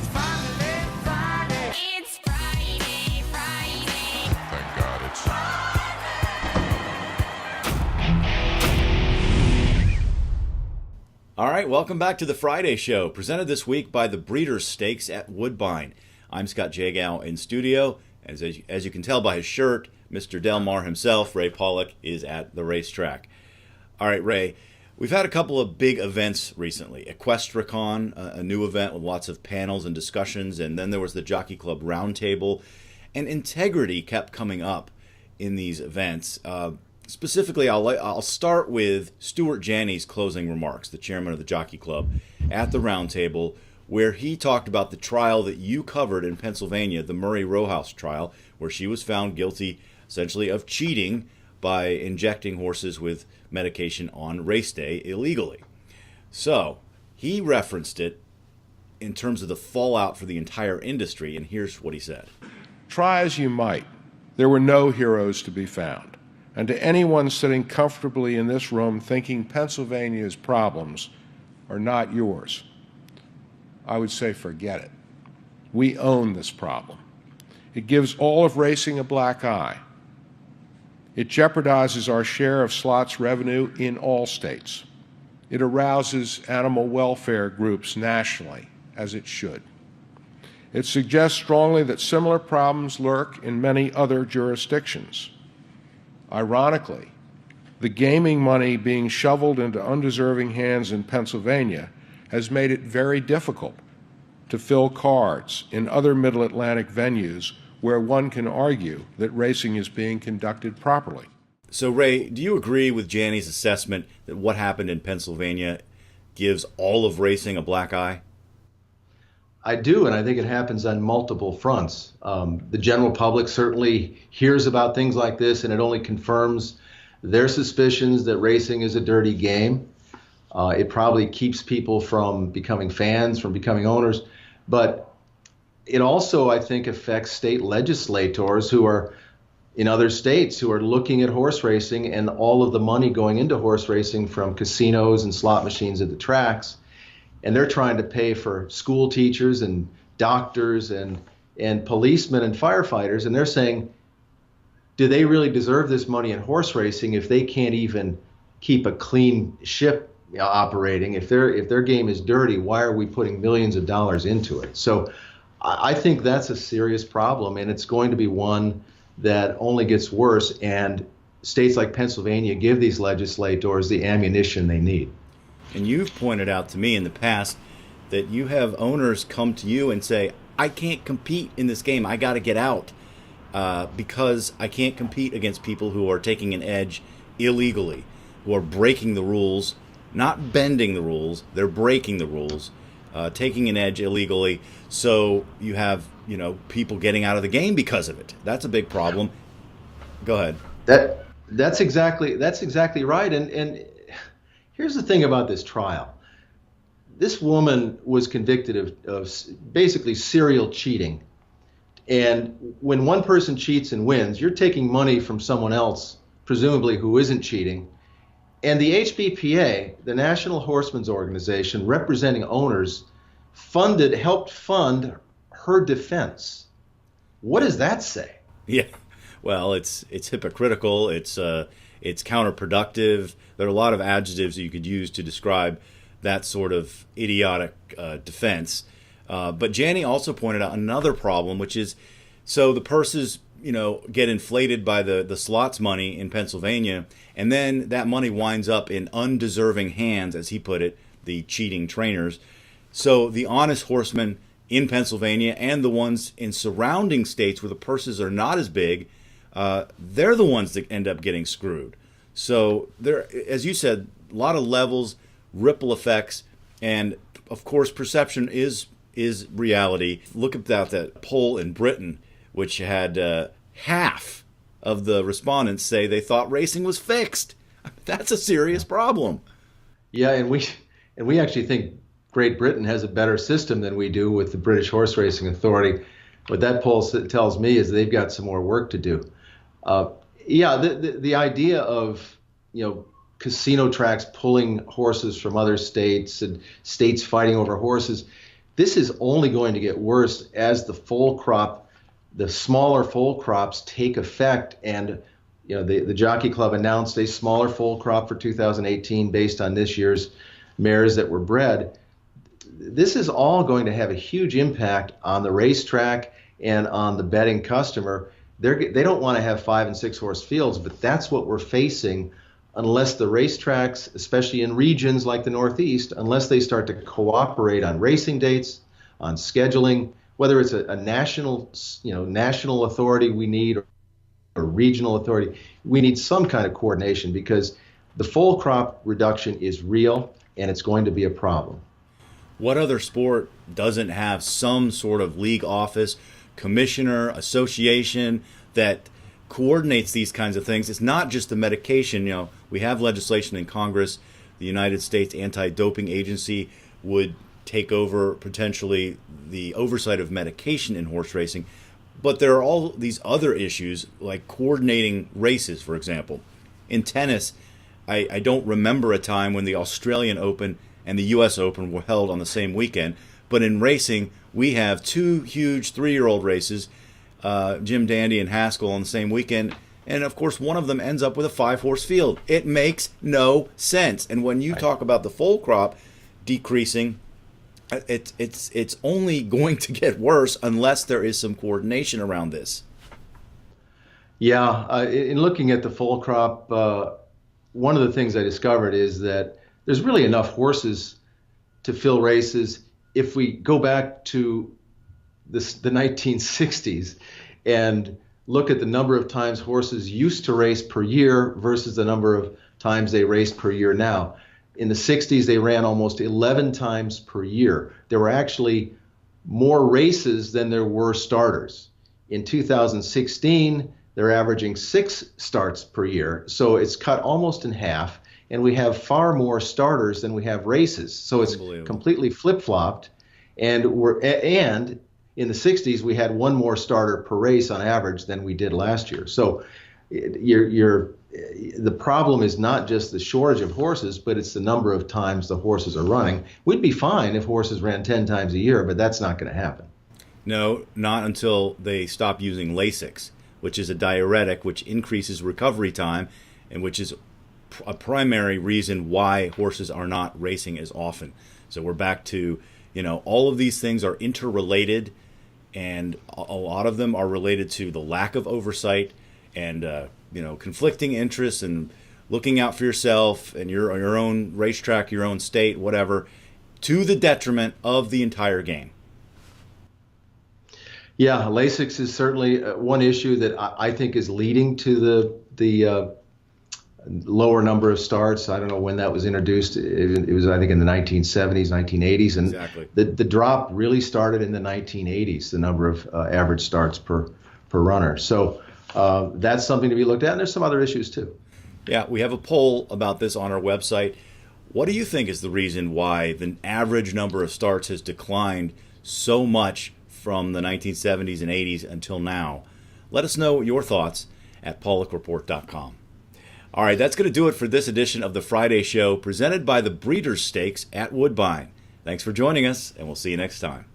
finally Friday. It's Friday, Friday. Thank God it's All right, welcome back to the Friday Show, presented this week by the Breeders' Stakes at Woodbine. I'm Scott Jagow in studio. As you can tell by his shirt, Mr. Delmar himself, Ray Paulick, is at the racetrack. All right, Ray, we've had a couple of big events recently. Equestricon, a new event with lots of panels and discussions, and then there was the Jockey Club Roundtable. And integrity kept coming up in these events. Specifically, I'll start with Stuart Janney's closing remarks, the chairman of the Jockey Club, at the roundtable, where he talked about the trial that you covered in Pennsylvania, the Murray Rowehouse trial, where she was found guilty, essentially, of cheating by injecting horses with medication on race day illegally. So, he referenced it in terms of the fallout for the entire industry, and here's what he said. Try as you might, there were no heroes to be found. And to anyone sitting comfortably in this room thinking Pennsylvania's problems are not yours, I would say forget it. We own this problem. It gives all of racing a black eye. It jeopardizes our share of slots revenue in all states. It arouses animal welfare groups nationally, as it should. It suggests strongly that similar problems lurk in many other jurisdictions. Ironically, the gaming money being shoveled into undeserving hands in Pennsylvania has made it very difficult to fill cards in other Middle Atlantic venues where one can argue that racing is being conducted properly. So, Ray, do you agree with Janney's assessment that what happened in Pennsylvania gives all of racing a black eye? I do, and I think it happens on multiple fronts. The general public certainly hears about things like this, and it only confirms their suspicions that racing is a dirty game. It probably keeps people from becoming fans, from becoming owners. But it also, I think, affects state legislators who are in other states who are looking at horse racing and all of the money going into horse racing from casinos and slot machines at the tracks. And they're trying to pay for school teachers and doctors and policemen and firefighters. And they're saying, do they really deserve this money in horse racing if they can't even keep a clean ship operating? If their game is dirty, why are we putting millions of dollars into it? So I think that's a serious problem, and it's going to be one that only gets worse. And states like Pennsylvania give these legislators the ammunition they need. And you've pointed out to me in the past that you have owners come to you and say, I can't compete in this game. I got to get out because I can't compete against people who are taking an edge illegally, who are breaking the rules, not bending the rules. They're breaking the rules, taking an edge illegally. So you have, people getting out of the game because of it. That's a big problem. Go ahead. That's exactly right. And here's the thing about this trial. This woman was convicted of basically serial cheating. And when one person cheats and wins, you're taking money from someone else, presumably who isn't cheating. And the HBPA, the National Horsemen's Organization, representing owners, helped fund her defense. What does that say? Yeah, well, it's hypocritical. It's counterproductive. There are a lot of adjectives that you could use to describe that sort of idiotic defense. But Janney also pointed out another problem, which is, so the purses, get inflated by the slots money in Pennsylvania, and then that money winds up in undeserving hands, as he put it, the cheating trainers. So the honest horsemen in Pennsylvania and the ones in surrounding states where the purses are not as big, they're the ones that end up getting screwed. So there, as you said, a lot of levels, ripple effects, and of course perception is reality. Look at that poll in Britain, which had half of the respondents say they thought racing was fixed. That's a serious problem. Yeah, and we actually think Great Britain has a better system than we do with the British Horse Racing Authority. What that poll tells me is they've got some more work to do. The idea of casino tracks pulling horses from other states and states fighting over horses, This is only going to get worse as the smaller foal crops take effect. And the Jockey Club announced a smaller foal crop for 2018 based on this year's mares that were bred. This is all going to have a huge impact on the racetrack and on the betting customer. They don't want to have 5 and 6 horse fields, but that's what we're facing unless the racetracks, especially in regions like the Northeast, unless they start to cooperate on racing dates, on scheduling, whether it's a national authority we need or regional authority, we need some kind of coordination, because the foal crop reduction is real and it's going to be a problem. What other sport doesn't have some sort of league office, commissioner, association that coordinates these kinds of things? It's not just the medication. We have legislation in Congress. The United States Anti-Doping Agency would take over potentially the oversight of medication in horse racing. But there are all these other issues, like coordinating races, for example. In tennis, I don't remember a time when the Australian Open and the U.S. Open were held on the same weekend. But in racing, we have 2 huge 3-year-old races, Jim Dandy and Haskell, on the same weekend. And, of course, one of them ends up with a 5-horse field. It makes no sense. And when you talk about the foal crop decreasing, it's only going to get worse unless there is some coordination around this. Yeah, in looking at the foal crop, one of the things I discovered is that there's really enough horses to fill races. If we go back to the 1960s and look at the number of times horses used to race per year versus the number of times they race per year now. In the 60s, they ran almost 11 times per year. There were actually more races than there were starters. In 2016, they're averaging 6 starts per year. So it's cut almost in half, and we have far more starters than we have races. So it's completely flip-flopped. And in the 60s, we had 1 more starter per race on average than we did last year. So the problem is not just the shortage of horses, but it's the number of times the horses are running. We'd be fine if horses ran 10 times a year, but that's not going to happen. No, not until they stop using Lasix, which is a diuretic which increases recovery time and which is a primary reason why horses are not racing as often. So we're back to, all of these things are interrelated, and a lot of them are related to the lack of oversight and conflicting interests and looking out for yourself and your own racetrack, your own state, whatever, to the detriment of the entire game. Yeah, Lasix is certainly one issue that I think is leading to the lower number of starts. I don't know when that was introduced. It was, I think, in the 1970s, 1980s. And exactly. The drop really started in the 1980s, the number of average starts per runner. So that's something to be looked at. And there's some other issues, too. Yeah, we have a poll about this on our website. What do you think is the reason why the average number of starts has declined so much from the 1970s and 80s until now? Let us know your thoughts at PaulickReport.com. All right, that's going to do it for this edition of the Friday Show, presented by the Breeders' Stakes at Woodbine. Thanks for joining us, and we'll see you next time.